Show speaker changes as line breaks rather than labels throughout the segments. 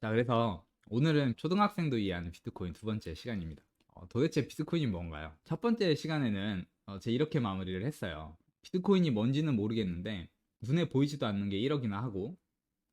자, 그래서 오늘은 초등학생도 이해하는 비트코인 두 번째 시간입니다. 도대체 비트코인이 뭔가요? 첫 번째 시간에는 제가 이렇게 마무리를 했어요. 비트코인이 뭔지는 모르겠는데 눈에 보이지도 않는 게 1억이나 하고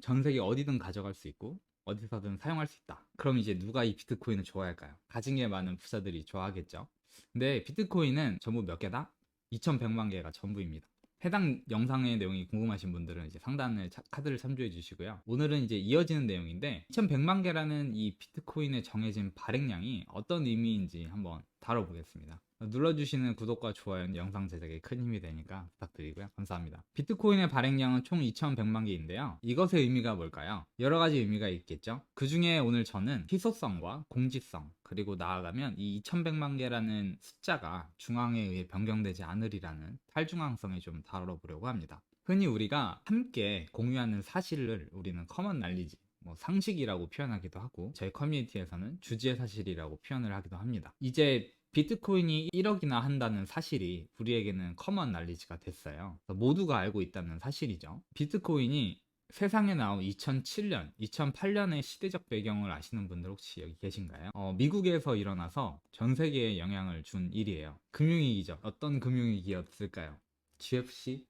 전 세계 어디든 가져갈 수 있고 어디서든 사용할 수 있다. 그럼 이제 누가 이 비트코인을 좋아할까요? 가진 게 많은 부자들이 좋아하겠죠. 근데 비트코인은 전부 몇 개다? 2100만 개가 전부입니다. 해당 영상의 내용이 궁금하신 분들은 이제 상단에 카드를 참조해 주시고요. 오늘은 이제 이어지는 내용인데 2100만 개라는 이 비트코인의 정해진 발행량이 어떤 의미인지 한번 다뤄보겠습니다. 눌러주시는 구독과 좋아요는 영상 제작에 큰 힘이 되니까 부탁드리고요. 감사합니다. 비트코인의 발행량은 총 2100만 개인데요. 이것의 의미가 뭘까요? 여러 가지 의미가 있겠죠. 그 중에 오늘 저는 희소성과 공지성, 그리고 나아가면 이 2100만 개라는 숫자가 중앙에 의해 변경되지 않으리라는 탈중앙성에 좀 다뤄보려고 합니다. 흔히 우리가 함께 공유하는 사실을 우리는 커먼 날리지, 상식이라고 표현하기도 하고 저희 커뮤니티에서는 주지의 사실이라고 표현을 하기도 합니다. 이제 비트코인이 1억이나 한다는 사실이 우리에게는 커먼 날리지가 됐어요. 모두가 알고 있다는 사실이죠. 비트코인이 세상에 나온 2007년, 2008년의 시대적 배경을 아시는 분들 혹시 여기 계신가요? 미국에서 일어나서 전 세계에 영향을 준 일이에요. 금융위기죠. 어떤 금융위기였을까요? GFC?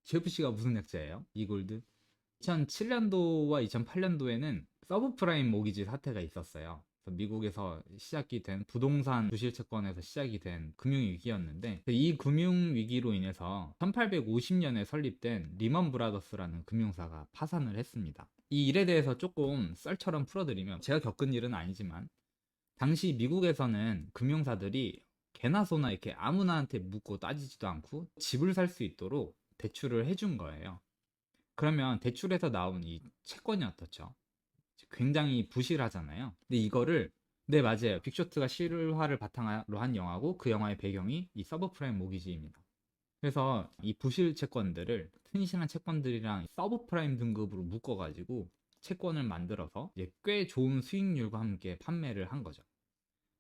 GFC가 무슨 약자예요? 이골드? 2007년도와 2008년도에는 서브프라임 모기지 사태가 있었어요. 그래서 미국에서 시작이 된 부동산 부실채권에서 시작이 된 금융위기였는데 이 금융위기로 인해서 1850년에 설립된 리먼 브라더스라는 금융사가 파산을 했습니다. 이 일에 대해서 조금 썰처럼 풀어드리면 제가 겪은 일은 아니지만 당시 미국에서는 금융사들이 개나 소나 이렇게 아무나한테 묻고 따지지도 않고 집을 살 수 있도록 대출을 해준 거예요. 그러면 대출에서 나온 이 채권이 어떻죠? 굉장히 부실하잖아요. 근데 이거를 네, 맞아요. 빅쇼트가 실화를 바탕으로 한 영화고 그 영화의 배경이 이 서브프라임 모기지입니다. 그래서 이 부실 채권들을 튼실한 채권들이랑 서브프라임 등급으로 묶어가지고 채권을 만들어서 이제 꽤 좋은 수익률과 함께 판매를 한 거죠.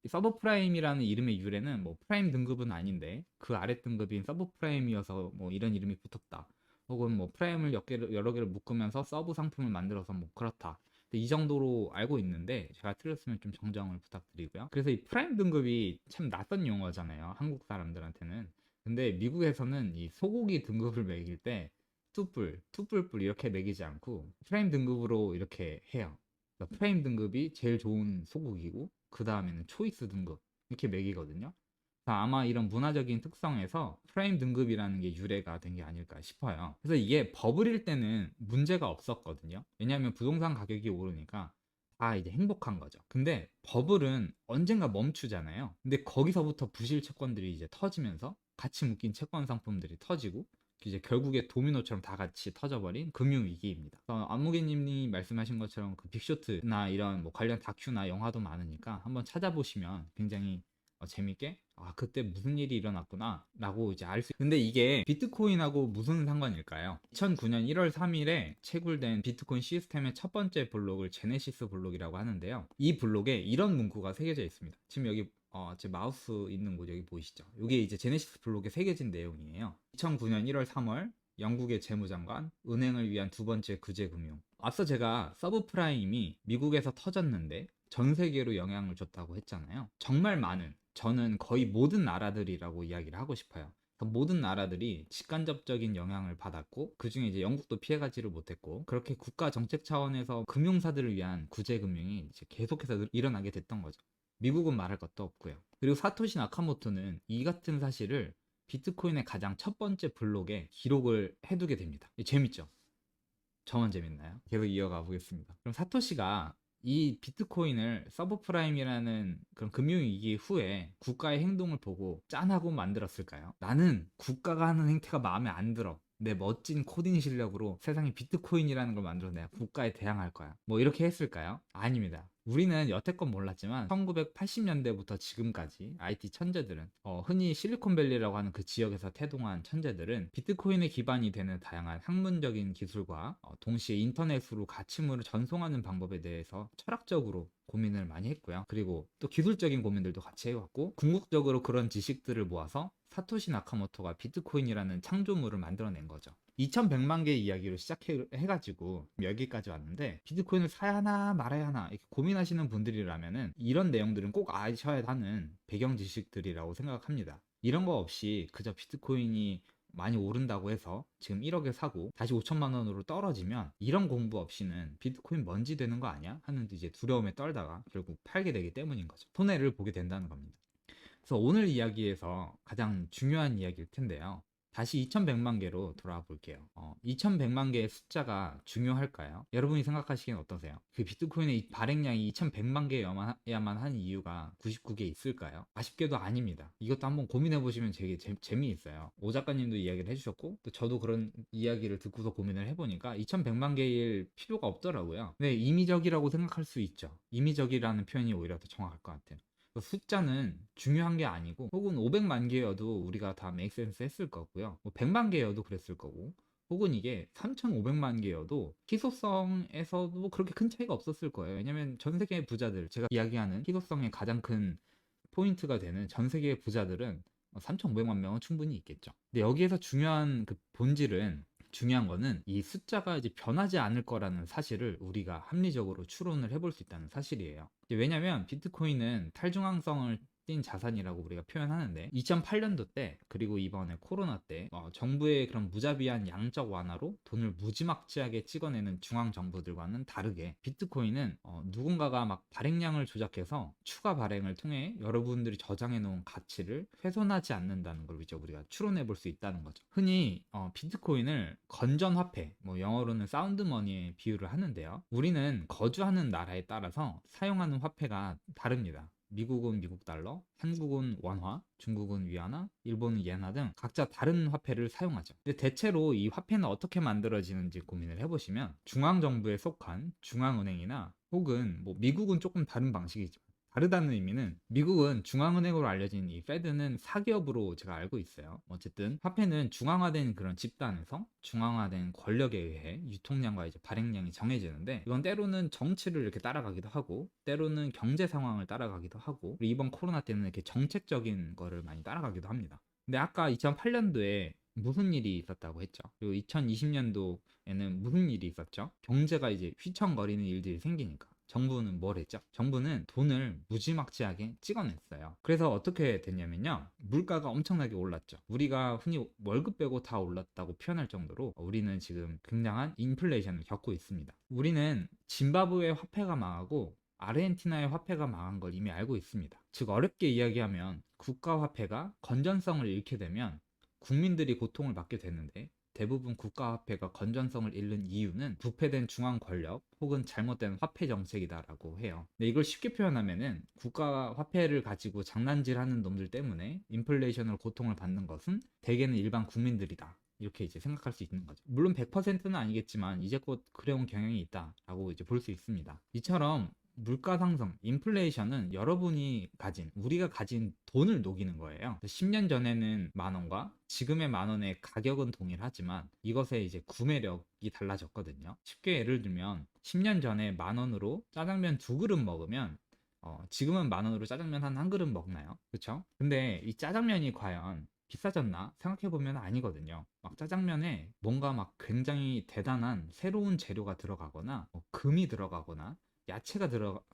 이 서브프라임이라는 이름의 유래는 뭐 프라임 등급은 아닌데 그 아래 등급인 서브프라임이어서 뭐 이런 이름이 붙었다. 혹은 뭐 프라임을 여러 개를 묶으면서 서브 상품을 만들어서 뭐 그렇다. 이 정도로 알고 있는데 제가 틀렸으면 좀 정정을 부탁드리고요. 그래서 이 프라임 등급이 참 낯선 용어잖아요. 한국 사람들한테는. 근데 미국에서는 이 소고기 등급을 매길 때 투뿔, 투뿔뿔 이렇게 매기지 않고 프라임 등급으로 이렇게 해요. 그러니까 프라임 등급이 제일 좋은 소고기고 그 다음에는 초이스 등급 이렇게 매기거든요. 아마 이런 문화적인 특성에서 프라임 등급이라는 게 유래가 된 게 아닐까 싶어요. 그래서 이게 버블일 때는 문제가 없었거든요. 왜냐하면 부동산 가격이 오르니까 다 이제 행복한 거죠. 근데 버블은 언젠가 멈추잖아요. 근데 거기서부터 부실 채권들이 이제 터지면서 같이 묶인 채권 상품들이 터지고 이제 결국에 도미노처럼 다 같이 터져버린 금융위기입니다. 안무개님이 말씀하신 것처럼 그 빅쇼트나 이런 뭐 관련 다큐나 영화도 많으니까 한번 찾아보시면 굉장히 재밌게 그때 무슨 일이 일어났구나 라고 이제 알 수. 근데 이게 비트코인하고 무슨 상관일까요? 2009년 1월 3일에 채굴된 비트코인 시스템의 첫 번째 블록을 제네시스 블록이라고 하는데요. 이 블록에 이런 문구가 새겨져 있습니다. 지금 여기 제 마우스 있는 곳 여기 보이시죠? 이게 이제 제네시스 블록에 새겨진 내용이에요. 2009년 1월 3월 영국의 재무장관, 은행을 위한 두 번째 구제금융. 앞서 제가 서브프라임이 미국에서 터졌는데 전 세계로 영향을 줬다고 했잖아요. 정말 많은, 저는 거의 모든 나라들이라고 이야기를 하고 싶어요. 모든 나라들이 직간접적인 영향을 받았고 그 중에 이제 영국도 피해가지를 못했고 그렇게 국가 정책 차원에서 금융사들을 위한 구제금융이 이제 계속해서 일어나게 됐던 거죠. 미국은 말할 것도 없고요. 그리고 사토시 나카모토는 이 같은 사실을 비트코인의 가장 첫 번째 블록에 기록을 해두게 됩니다. 재밌죠? 저만 재밌나요? 계속 이어가 보겠습니다. 그럼 사토시가 이 비트코인을 서브프라임이라는 그런 금융위기 후에 국가의 행동을 보고 짠하고 만들었을까요? 나는 국가가 하는 행태가 마음에 안 들어. 내 멋진 코딩 실력으로 세상에 비트코인이라는 걸 만들어 내가 국가에 대항할 거야. 뭐 이렇게 했을까요? 아닙니다. 우리는 여태껏 몰랐지만 1980년대부터 지금까지 IT 천재들은 흔히 실리콘밸리라고 하는 그 지역에서 태동한 천재들은 비트코인의 기반이 되는 다양한 학문적인 기술과 동시에 인터넷으로 가치물을 전송하는 방법에 대해서 철학적으로 고민을 많이 했고요. 그리고 또 기술적인 고민들도 같이 해왔고 궁극적으로 그런 지식들을 모아서 사토시 나카모토가 비트코인이라는 창조물을 만들어낸 거죠. 2100만 개의 이야기로 시작해가지고 여기까지 왔는데, 비트코인을 사야 하나 말아야 하나 이렇게 고민하시는 분들이라면은 이런 내용들은 꼭 아셔야 하는 배경 지식들이라고 생각합니다. 이런 거 없이 그저 비트코인이 많이 오른다고 해서 지금 1억에 사고 다시 5천만 원으로 떨어지면 이런 공부 없이는 비트코인 먼지 되는 거 아니야? 하는 이제 두려움에 떨다가 결국 팔게 되기 때문인 거죠. 손해를 보게 된다는 겁니다. 그래서 오늘 이야기에서 가장 중요한 이야기일 텐데요. 다시 2100만 개로 돌아와 볼게요. 2100만 개의 숫자가 중요할까요? 여러분이 생각하시기엔 어떠세요? 그 비트코인의 발행량이 2100만 개여야만 하는 이유가 99개 있을까요? 아쉽게도 아닙니다. 이것도 한번 고민해 보시면 되게 재미있어요. 오 작가님도 이야기를 해주셨고, 또 저도 그런 이야기를 듣고서 고민을 해보니까 2100만 개일 필요가 없더라고요. 네, 임의적이라고 생각할 수 있죠. 임의적이라는 표현이 오히려 더 정확할 것 같아요. 숫자는 중요한 게 아니고, 혹은 500만 개여도 우리가 다 메이크센스 했을 거고요. 뭐 100만 개여도 그랬을 거고, 혹은 이게 3,500만 개여도 희소성에서도 그렇게 큰 차이가 없었을 거예요. 왜냐면 전 세계의 부자들, 제가 이야기하는 희소성의 가장 큰 포인트가 되는 전 세계의 부자들은 3,500만 명은 충분히 있겠죠. 근데 여기에서 중요한 거는 이 숫자가 이제 변하지 않을 거라는 사실을 우리가 합리적으로 추론을 해볼 수 있다는 사실이에요. 왜냐면 비트코인은 탈중앙성을 띈 자산이라고 우리가 표현하는데, 2008년도 때 그리고 이번에 코로나 때 정부의 그런 무자비한 양적 완화로 돈을 무지막지하게 찍어내는 중앙 정부들과는 다르게, 비트코인은 누군가가 막 발행량을 조작해서 추가 발행을 통해 여러분들이 저장해 놓은 가치를 훼손하지 않는다는 걸 이제 우리가 추론해 볼 수 있다는 거죠. 흔히 비트코인을 건전화폐, 뭐 영어로는 사운드머니에 비유를 하는데요. 우리는 거주하는 나라에 따라서 사용하는 화폐가 다릅니다. 미국은 미국 달러, 한국은 원화, 중국은 위안화, 일본은 예나 등 각자 다른 화폐를 사용하죠. 근데 대체로 이 화폐는 어떻게 만들어지는지 고민을 해보시면, 중앙정부에 속한 중앙은행이나, 혹은 뭐 미국은 조금 다른 방식이지만, 다르다는 의미는 미국은 중앙은행으로 알려진 이 페드는 사기업으로 제가 알고 있어요. 어쨌든 화폐는 중앙화된 그런 집단에서 중앙화된 권력에 의해 유통량과 이제 발행량이 정해지는데, 이건 때로는 정치를 이렇게 따라가기도 하고, 때로는 경제 상황을 따라가기도 하고, 그리고 이번 코로나 때는 이렇게 정책적인 거를 많이 따라가기도 합니다. 근데 아까 2008년도에 무슨 일이 있었다고 했죠? 그리고 2020년도에는 무슨 일이 있었죠? 경제가 이제 휘청거리는 일들이 생기니까 정부는 뭘 했죠? 정부는 돈을 무지막지하게 찍어냈어요. 그래서 어떻게 됐냐면요, 물가가 엄청나게 올랐죠. 우리가 흔히 월급 빼고 다 올랐다고 표현할 정도로 우리는 지금 굉장한 인플레이션을 겪고 있습니다. 우리는 짐바브웨 화폐가 망하고 아르헨티나의 화폐가 망한 걸 이미 알고 있습니다. 즉, 어렵게 이야기하면 국가 화폐가 건전성을 잃게 되면 국민들이 고통을 받게 되는데, 대부분 국가화폐가 건전성을 잃는 이유는 부패된 중앙 권력 혹은 잘못된 화폐 정책이다라고 해요. 근데 이걸 쉽게 표현하면은, 국가화폐를 가지고 장난질하는 놈들 때문에 인플레이션으로 고통을 받는 것은 대개는 일반 국민들이다, 이렇게 이제 생각할 수 있는 거죠. 물론 100%는 아니겠지만 이제껏 그래온 경향이 있다라고 이제 볼 수 있습니다. 이처럼 물가 상승, 인플레이션은 우리가 가진 돈을 녹이는 거예요. 10년 전에는 만 원과 지금의 만 원의 가격은 동일하지만 이것의 이제 구매력이 달라졌거든요. 쉽게 예를 들면 10년 전에 만 원으로 짜장면 2그릇 먹으면 지금은 만 원으로 짜장면 한 그릇 먹나요? 그쵸? 근데 이 짜장면이 과연 비싸졌나? 생각해보면 아니거든요. 막 짜장면에 뭔가 막 굉장히 대단한 새로운 재료가 들어가거나 금이 들어가거나 야채가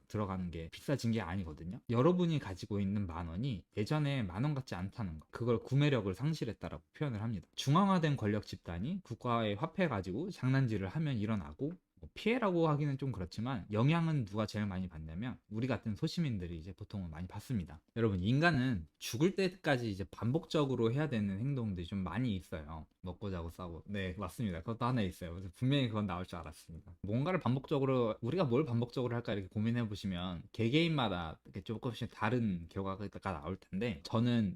들어가는 게 비싸진 게 아니거든요. 여러분이 가지고 있는 만 원이 예전에 만 원 같지 않다는 거, 그걸 구매력을 상실했다라고 표현을 합니다. 중앙화된 권력 집단이 국가의 화폐 가지고 장난질을 하면 일어나고, 피해라고 하기는 좀 그렇지만 영향은 누가 제일 많이 받냐면 우리 같은 소시민들이 이제 보통은 많이 받습니다. 여러분, 인간은 죽을 때까지 이제 반복적으로 해야 되는 행동들이 좀 많이 있어요. 먹고 자고 싸고. 네, 맞습니다. 그것도 하나 있어요. 그래서 분명히 그건 나올 줄 알았습니다. 뭔가를 반복적으로, 우리가 뭘 반복적으로 할까 이렇게 고민해 보시면 개개인마다 이렇게 조금씩 다른 결과가 나올 텐데,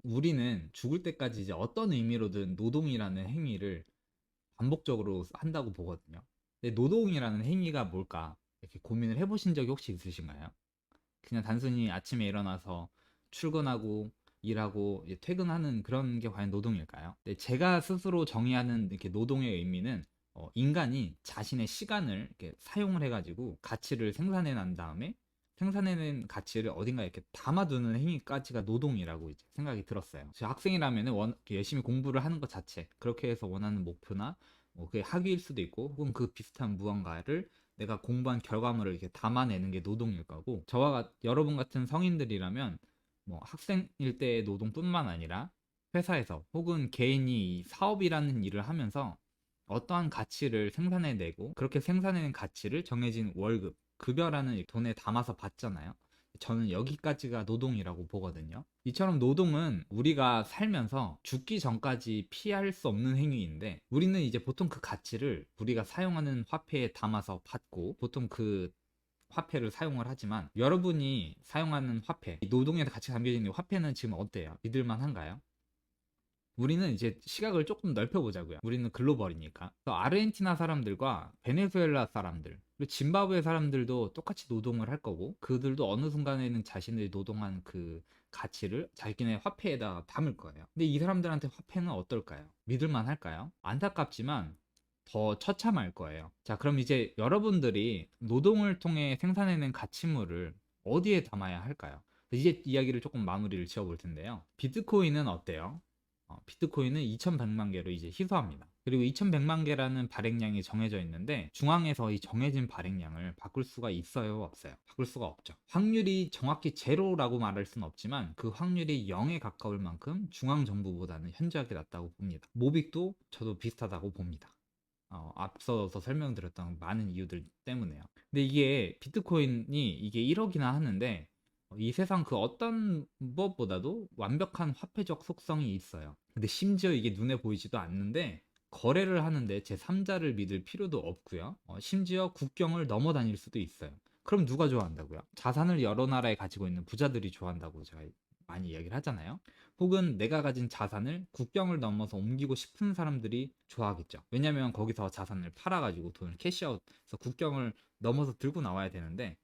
우리는 죽을 때까지 이제 어떤 의미로든 노동이라는 행위를 반복적으로 한다고 보거든요. 근데 노동이라는 행위가 뭘까? 이렇게 고민을 해보신 적이 혹시 있으신가요? 그냥 단순히 아침에 일어나서 출근하고 일하고 이제 퇴근하는 그런 게 과연 노동일까요? 근데 제가 스스로 정의하는 이렇게 노동의 의미는, 인간이 자신의 시간을 이렇게 사용을 해가지고 가치를 생산해 난 다음에 생산해낸 가치를 어딘가 이렇게 담아두는 행위까지가 노동이라고 이제 생각이 들었어요. 제가 학생이라면 열심히 공부를 하는 것 자체, 그렇게 해서 원하는 목표나 뭐 그게 학위일 수도 있고 혹은 그 비슷한 무언가를 내가 공부한 결과물을 이렇게 담아내는 게 노동일 거고, 여러분 같은 성인들이라면 뭐 학생일 때의 노동뿐만 아니라 회사에서 혹은 개인이 사업이라는 일을 하면서 어떠한 가치를 생산해내고 그렇게 생산해낸 가치를 정해진 월급, 급여라는 돈에 담아서 받잖아요. 저는 여기까지가 노동이라고 보거든요. 이처럼 노동은 우리가 살면서 죽기 전까지 피할 수 없는 행위인데, 우리는 이제 보통 그 가치를 우리가 사용하는 화폐에 담아서 받고 보통 그 화폐를 사용을 하지만, 여러분이 사용하는 화폐, 노동에 같이 담겨져 있는 화폐는 지금 어때요? 믿을만 한가요? 우리는 이제 시각을 조금 넓혀보자고요. 우리는 글로벌이니까. 그래서 아르헨티나 사람들과 베네수엘라 사람들, 그리고 짐바브웨 사람들도 똑같이 노동을 할 거고, 그들도 어느 순간에는 자신들이 노동한 그 가치를 자기네 화폐에다 담을 거예요. 근데 이 사람들한테 화폐는 어떨까요? 믿을만 할까요? 안타깝지만 더 처참할 거예요. 자, 그럼 이제 여러분들이 노동을 통해 생산해낸 가치물을 어디에 담아야 할까요? 이제 이야기를 조금 마무리를 지어볼 텐데요. 비트코인은 어때요? 비트코인은 2100만 개로 이제 희소합니다. 그리고 2100만 개라는 발행량이 정해져 있는데, 중앙에서 이 정해진 발행량을 바꿀 수가 있어요, 없어요? 바꿀 수가 없죠. 확률이 정확히 제로라고 말할 수는 없지만 그 확률이 0에 가까울 만큼 중앙 정부보다는 현저하게 낮다고 봅니다. 모빅도 저도 비슷하다고 봅니다. 앞서서 설명드렸던 많은 이유들 때문에요. 근데 이게 비트코인이 이게 1억이나 하는데, 이 세상 그 어떤 무엇보다도 완벽한 화폐적 속성이 있어요. 근데 심지어 이게 눈에 보이지도 않는데, 거래를 하는데 제3자를 믿을 필요도 없고요. 심지어 국경을 넘어 다닐 수도 있어요. 그럼 누가 좋아한다고요? 자산을 여러 나라에 가지고 있는 부자들이 좋아한다고 제가 많이 이야기를 하잖아요. 혹은 내가 가진 자산을 국경을 넘어서 옮기고 싶은 사람들이 좋아하겠죠. 왜냐면 거기서 자산을 팔아가지고 돈을 캐시아웃해서 국경을 넘어서 들고 나와야 되는데,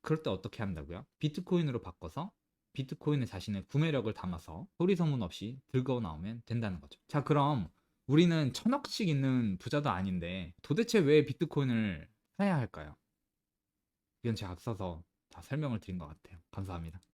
그럴 때 어떻게 한다고요? 비트코인으로 바꿔서 비트코인에 자신의 구매력을 담아서 소리 소문 없이 들고 나오면 된다는 거죠. 자, 그럼 우리는 1000억씩 있는 부자도 아닌데 도대체 왜 비트코인을 사야 할까요? 이건 제가 앞서서 다 설명을 드린 것 같아요. 감사합니다.